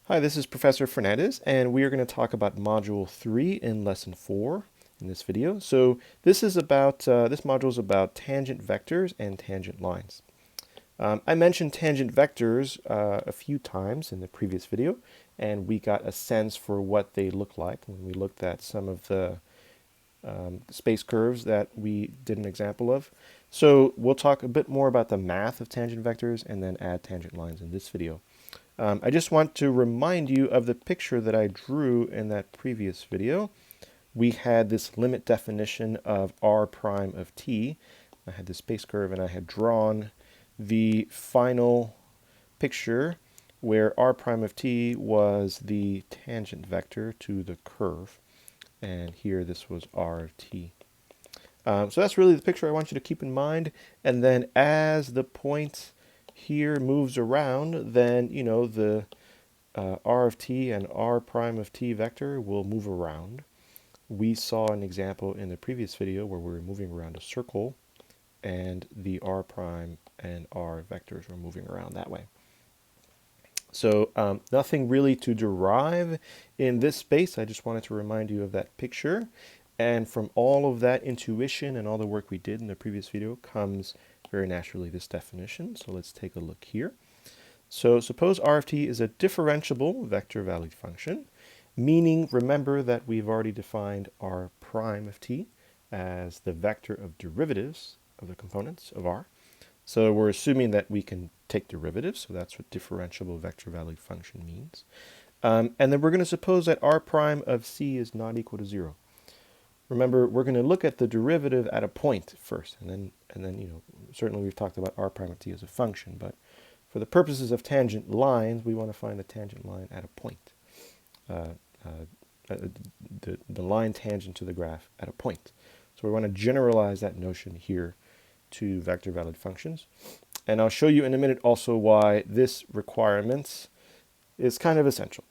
Hi, this is Professor Fernandez, and we are going to talk about Module 3 in Lesson 4 in this video. So this module is about tangent vectors and tangent lines. I mentioned tangent vectors a few times in the previous video, and we got a sense for what they look like when we looked at some of the space curves that we did an example of. So we'll talk a bit more about the math of tangent vectors and then add tangent lines in this video. I just want to remind you of the picture that I drew in that previous video. We had this limit definition of r prime of t. I had the space curve and I had drawn the final picture where r prime of t was the tangent vector to the curve. And here this was r of t. So that's really the picture I want you to keep in mind. And then as the point here moves around, then, you know, the r of t and r prime of t vector will move around. We saw an example in the previous video where we were moving around a circle and the r prime and r vectors were moving around that way. So nothing really to derive in this space. I just wanted to remind you of that picture. And from all of that intuition and all the work we did in the previous video comes very naturally this definition. So let's take a look here. So suppose r of t is a differentiable vector-valued function, meaning remember that we've already defined r prime of t as the vector of derivatives of the components of r. So we're assuming that we can take derivatives, so that's what differentiable vector-valued function means. And then we're going to suppose that r prime of c is not equal to 0. Remember, we're going to look at the derivative at a point first, and then you know, certainly we've talked about r prime of t as a function, but for the purposes of tangent lines, we want to find the tangent line at a point, the line tangent to the graph at a point. So we want to generalize that notion here to vector-valued functions. And I'll show you in a minute also why this requirement is kind of essential.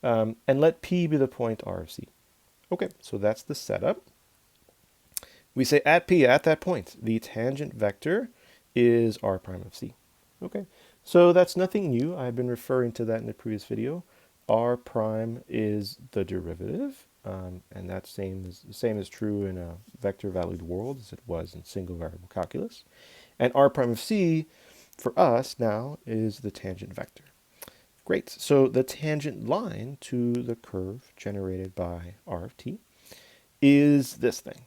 And let P be the point R of C. Okay, so that's the setup. We say at P, at that point, the tangent vector is R prime of C. Okay, so that's nothing new. I've been referring to that in the previous video. R prime is the derivative, and that's the same is true in a vector-valued world as it was in single variable calculus. And R prime of C, for us now, is the tangent vector. Great, so the tangent line to the curve generated by R of t is this thing.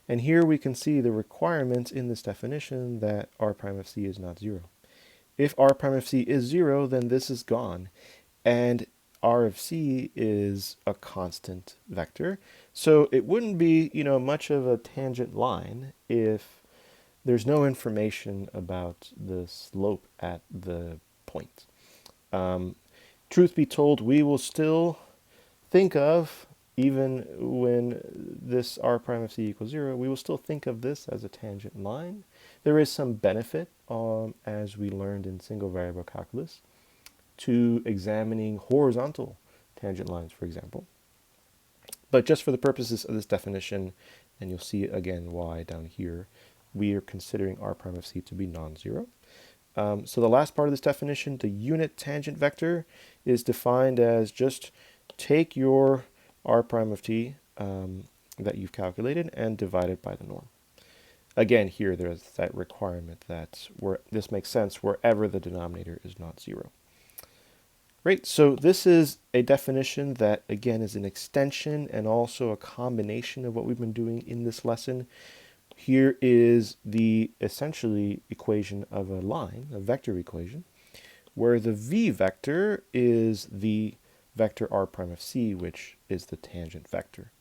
And here we can see the requirements in this definition that R prime of C is not 0. If R prime of C is 0, then this is gone. And R of C is a constant vector. So it wouldn't be, you know, much of a tangent line if there's no information about the slope at the point. Truth be told, we will still think of, even when this r prime of c equals 0, we will still think of this as a tangent line. There is some benefit, as we learned in single variable calculus, to examining horizontal tangent lines, for example. But just for the purposes of this definition, and you'll see again why down here, we are considering r prime of c to be non-zero. So the last part of this definition, the unit tangent vector, is defined as just take your r prime of t that you've calculated and divide it by the norm. Again, here there's that requirement that this makes sense wherever the denominator is not 0. Great, so this is a definition that, again, is an extension and also a combination of what we've been doing in this lesson. Here is the essentially equation of a line, a vector equation, where the v vector is the vector r prime of c, which is the tangent vector.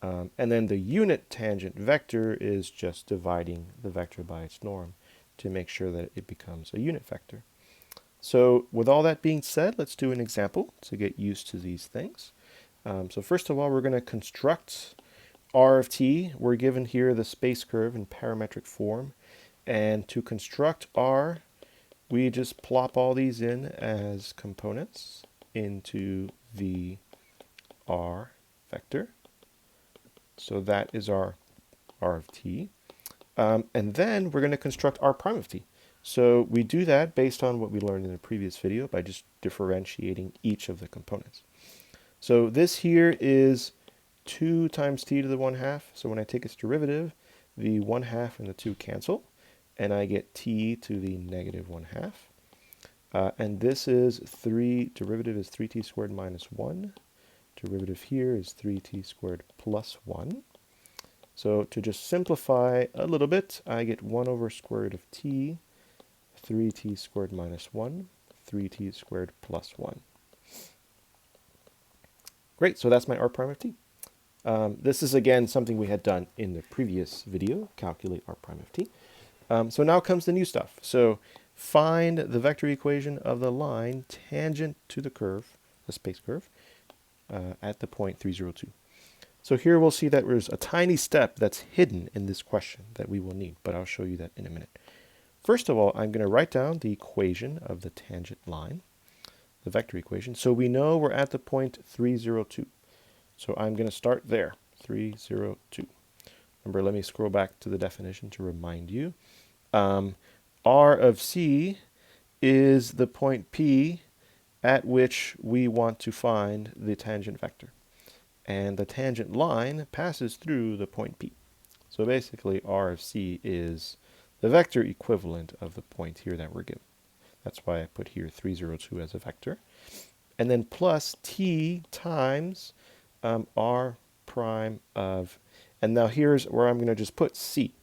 And then the unit tangent vector is just dividing the vector by its norm to make sure that it becomes a unit vector. So with all that being said, let's do an example to get used to these things. So first of all, we're going to construct r of t. We're given here the space curve in parametric form. And to construct r, we just plop all these in as components into the r vector. So that is our r of t. And then we're going to construct r prime of t. So we do that based on what we learned in the previous video by just differentiating each of the components. So this here is 2 times t to the 1/2. So when I take its derivative, the 1/2 and the 2 cancel, and I get t to the negative 1/2. And this is derivative is 3t squared minus 1. Derivative here is 3t squared plus 1. So to just simplify a little bit, I get 1 over square root of t, 3t squared minus 1, 3t squared plus 1. Great, so that's my r prime of t. This is again something we had done in the previous video, calculate r prime of t. So now comes the new stuff. So find the vector equation of the line tangent to the curve, the space curve, at the point 302. So here we'll see that there's a tiny step that's hidden in this question that we will need, but I'll show you that in a minute. First of all, I'm going to write down the equation of the tangent line, the vector equation. So we know we're at the point 302. So I'm going to start there, 302. Remember, let me scroll back to the definition to remind you. R of C is the point P at which we want to find the tangent vector. And the tangent line passes through the point P. So basically, R of C is the vector equivalent of the point here that we're given. That's why I put here 302 as a vector. And then plus T times R prime of, and now here's where I'm going to just put C.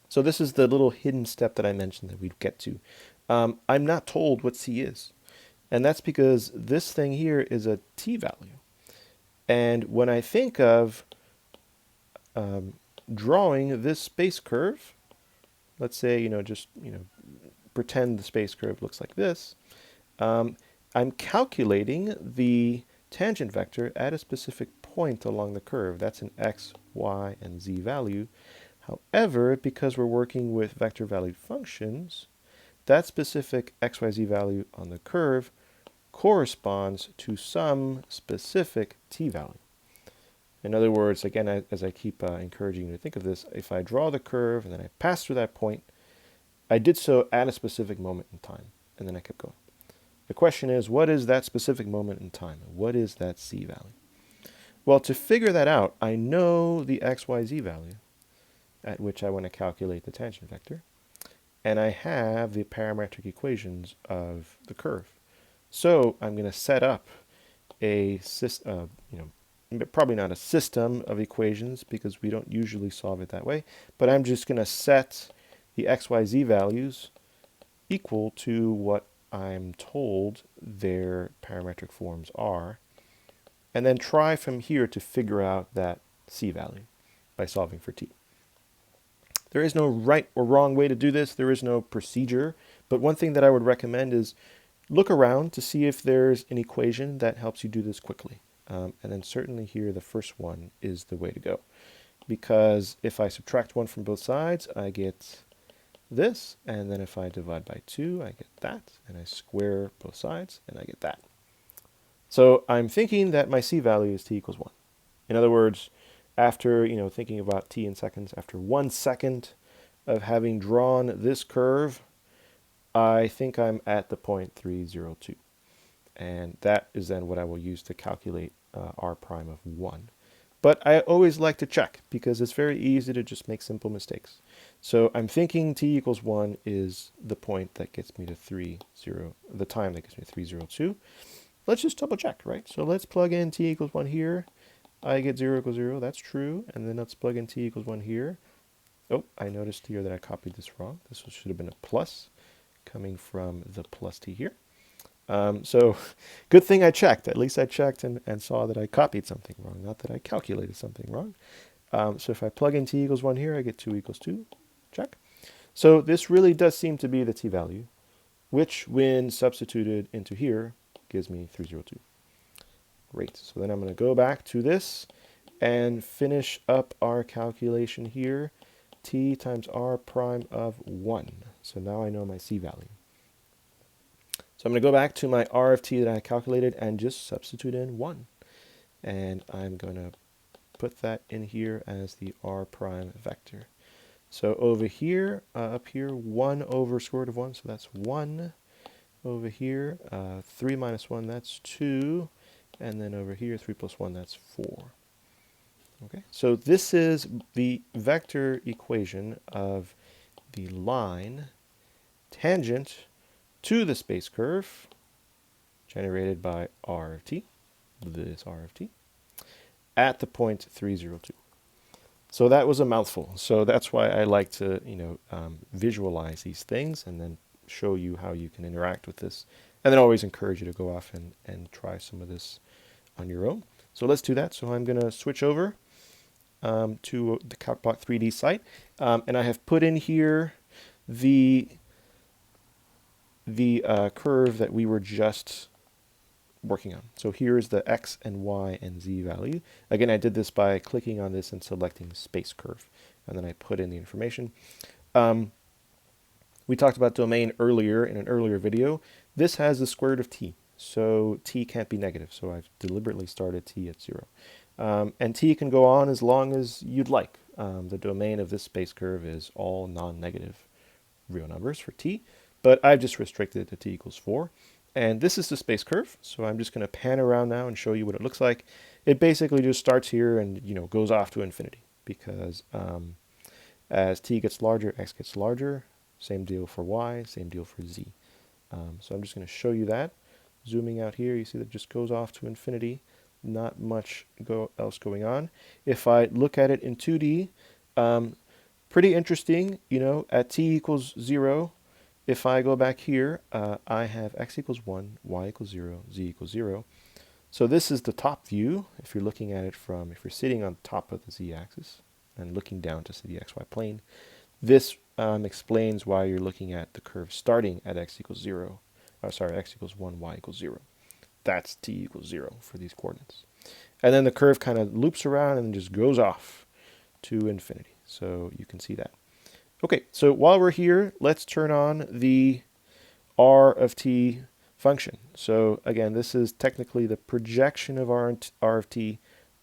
So this is the little hidden step that I mentioned that we'd get to. I'm not told what C is. And that's because this thing here is a T value. And when I think of drawing this space curve, let's say, pretend the space curve looks like this, I'm calculating the tangent vector at a specific point along the curve. That's an x, y, and z value. However, because we're working with vector valued functions, that specific x, y, z value on the curve corresponds to some specific t value. In other words, again, as I keep encouraging you to think of this, if I draw the curve and then I pass through that point, I did so at a specific moment in time, and then I kept going. The question is, what is that specific moment in time? What is that c value? Well, to figure that out, I know the x, y, z value at which I want to calculate the tangent vector, and I have the parametric equations of the curve. So I'm going to set up a system, probably not a system of equations because we don't usually solve it that way, but I'm just going to set the x, y, z values equal to what I'm told their parametric forms are, and then try from here to figure out that c value by solving for t. There is no right or wrong way to do this. There is no procedure, but one thing that I would recommend is look around to see if there's an equation that helps you do this quickly. And then certainly here, the first one is the way to go. Because if I subtract 1 from both sides, I get this. And then if I divide by 2, I get that. And I square both sides, and I get that. So I'm thinking that my c value is t equals 1. In other words, after thinking about t in seconds, after 1 second of having drawn this curve, I think I'm at the point 302. And that is then what I will use to calculate r prime of 1. But I always like to check because it's very easy to just make simple mistakes. So I'm thinking t equals 1 is the point that gets me to the time that gets me to 302. Let's just double check, right? So let's plug in t equals 1 here. I get 0 equals 0. That's true. And then let's plug in t equals 1 here. Oh, I noticed here that I copied this wrong. This should have been a plus coming from the plus t here. So good thing I checked. At least I checked and saw that I copied something wrong, not that I calculated something wrong. So if I plug in t equals 1 here, I get 2 equals 2. Check. So this really does seem to be the t value, which when substituted into here gives me 302. Great. So then I'm going to go back to this and finish up our calculation here. T times r prime of 1. So now I know my c value. So I'm going to go back to my r of t that I calculated and just substitute in 1. And I'm going to put that in here as the r prime vector. So over here, up here, 1 over square root of 1, so that's 1. Over here, 3 minus 1, that's 2. And then over here, 3 plus 1, that's 4. Okay, so this is the vector equation of the line tangent to the space curve generated by r of t, this r of t, at the point 302. So that was a mouthful. So that's why I like to, visualize these things and then show you how you can interact with this. And then always encourage you to go off and try some of this on your own. So let's do that. So I'm going to switch over to the CalcBlock 3D site. And I have put in here the curve that we were just working on. So here's the x and y and z value. Again, I did this by clicking on this and selecting space curve. And then I put in the information. We talked about domain earlier in an earlier video. This has the square root of t. So t can't be negative. So I've deliberately started t at 0. And t can go on as long as you'd like. The domain of this space curve is all non-negative real numbers for t. But I've just restricted it to t equals 4. And this is the space curve, so I'm just going to pan around now and show you what it looks like. It basically just starts here and goes off to infinity, because as t gets larger, x gets larger. Same deal for y, same deal for z. So I'm just going to show you that. Zooming out here, you see that it just goes off to infinity. Not much else going on. If I look at it in 2D, pretty interesting, at t equals 0, if I go back here, I have x equals 1, y equals 0, z equals 0. So this is the top view. If you're looking at it if you're sitting on top of the z-axis and looking down to see the xy plane, this explains why you're looking at the curve starting at x equals 0. X equals 1, y equals 0. That's t equals 0 for these coordinates. And then the curve kind of loops around and just goes off to infinity. So you can see that. Okay, so while we're here, let's turn on the r of t function. So again, this is technically the projection of r of t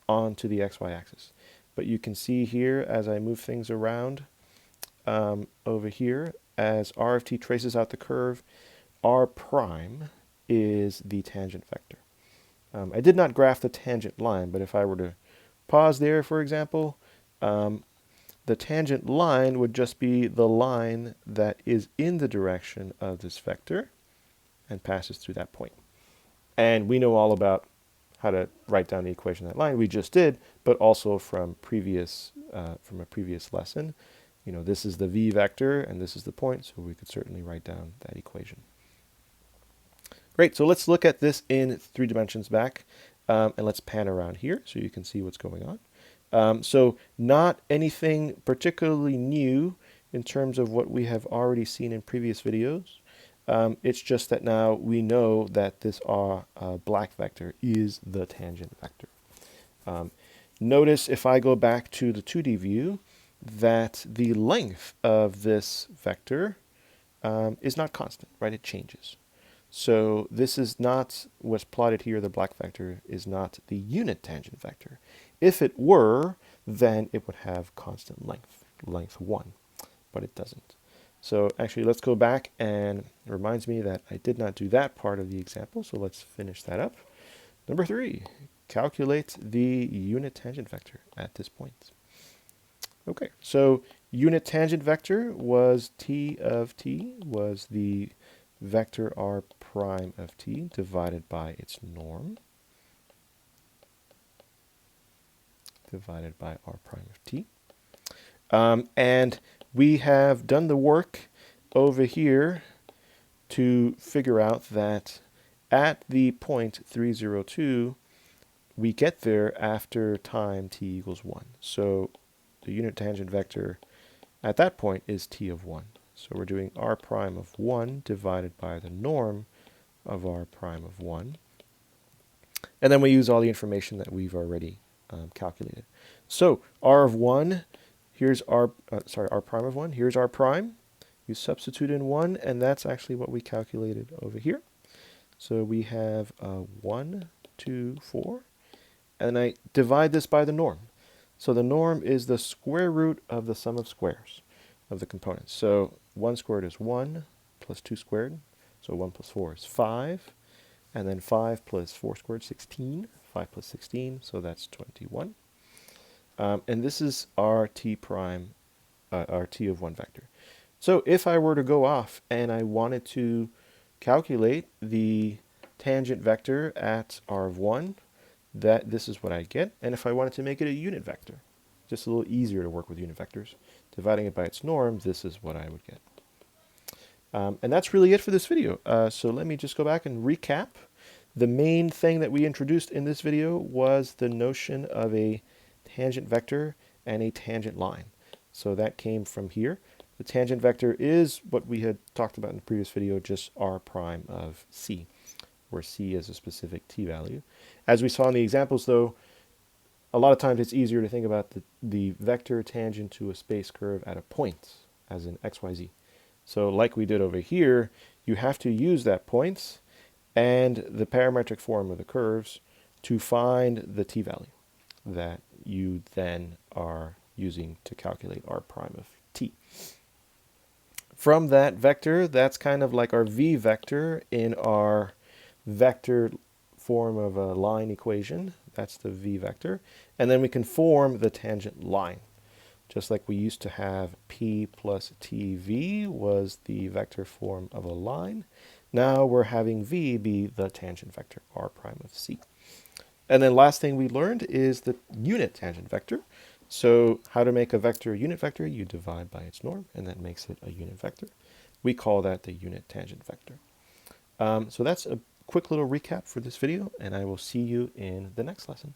onto the xy axis. But you can see here, as I move things around over here, as r of t traces out the curve, r prime is the tangent vector. I did not graph the tangent line, but if I were to pause there, for example, the tangent line would just be the line that is in the direction of this vector and passes through that point. And we know all about how to write down the equation of that line. We just did, but also from a previous lesson. This is the v vector and this is the point, so we could certainly write down that equation. Great, so let's look at this in 3 dimensions back, and let's pan around here so you can see what's going on. So not anything particularly new in terms of what we have already seen in previous videos. It's just that now we know that this black vector is the tangent vector. Notice if I go back to the 2D view that the length of this vector is not constant, right? It changes. So this is not what's plotted here. The black vector is not the unit tangent vector. If it were, then it would have constant length 1, but it doesn't. So actually, let's go back, and it reminds me that I did not do that part of the example, so let's finish that up. Number 3, calculate the unit tangent vector at this point. Okay, so unit tangent vector was t of t, was the vector r prime of t divided by its norm, divided by r prime of t. And we have done the work over here to figure out that at the point 302, we get there after time t equals 1. So the unit tangent vector at that point is t of 1. So we're doing r prime of 1 divided by the norm of r prime of 1. And then we use all the information that we've already calculated. So r of 1, here's r prime of 1, here's r prime. You substitute in 1, and that's actually what we calculated over here. So we have 1, 2, 4, and I divide this by the norm. So the norm is the square root of the sum of squares. of the components. So 1 squared is 1 plus 2 squared. So 1 plus 4 is 5. And then 5 plus 4 squared, 16. 5 plus 16, so that's 21. And this is our t prime, our t of one vector. So if I were to go off and I wanted to calculate the tangent vector at r of 1, this is what I get. And if I wanted to make it a unit vector, just a little easier to work with unit vectors, dividing it by its norm, this is what I would get. And that's really it for this video. So let me just go back and recap. The main thing that we introduced in this video was the notion of a tangent vector and a tangent line. So that came from here. The tangent vector is what we had talked about in the previous video, just r prime of c, where c is a specific t value. As we saw in the examples, though, a lot of times it's easier to think about the vector tangent to a space curve at a point, as in x, y, z. So like we did over here, you have to use that point and the parametric form of the curves to find the t value that you then are using to calculate r prime of t. From that vector, that's kind of like our v vector in our vector form of a line equation. That's the v vector. And then we can form the tangent line. Just like we used to have p plus tv was the vector form of a line. Now we're having v be the tangent vector, r prime of c. And then last thing we learned is the unit tangent vector. So how to make a vector a unit vector, you divide by its norm, and that makes it a unit vector. We call that the unit tangent vector. So that's a quick little recap for this video, and I will see you in the next lesson.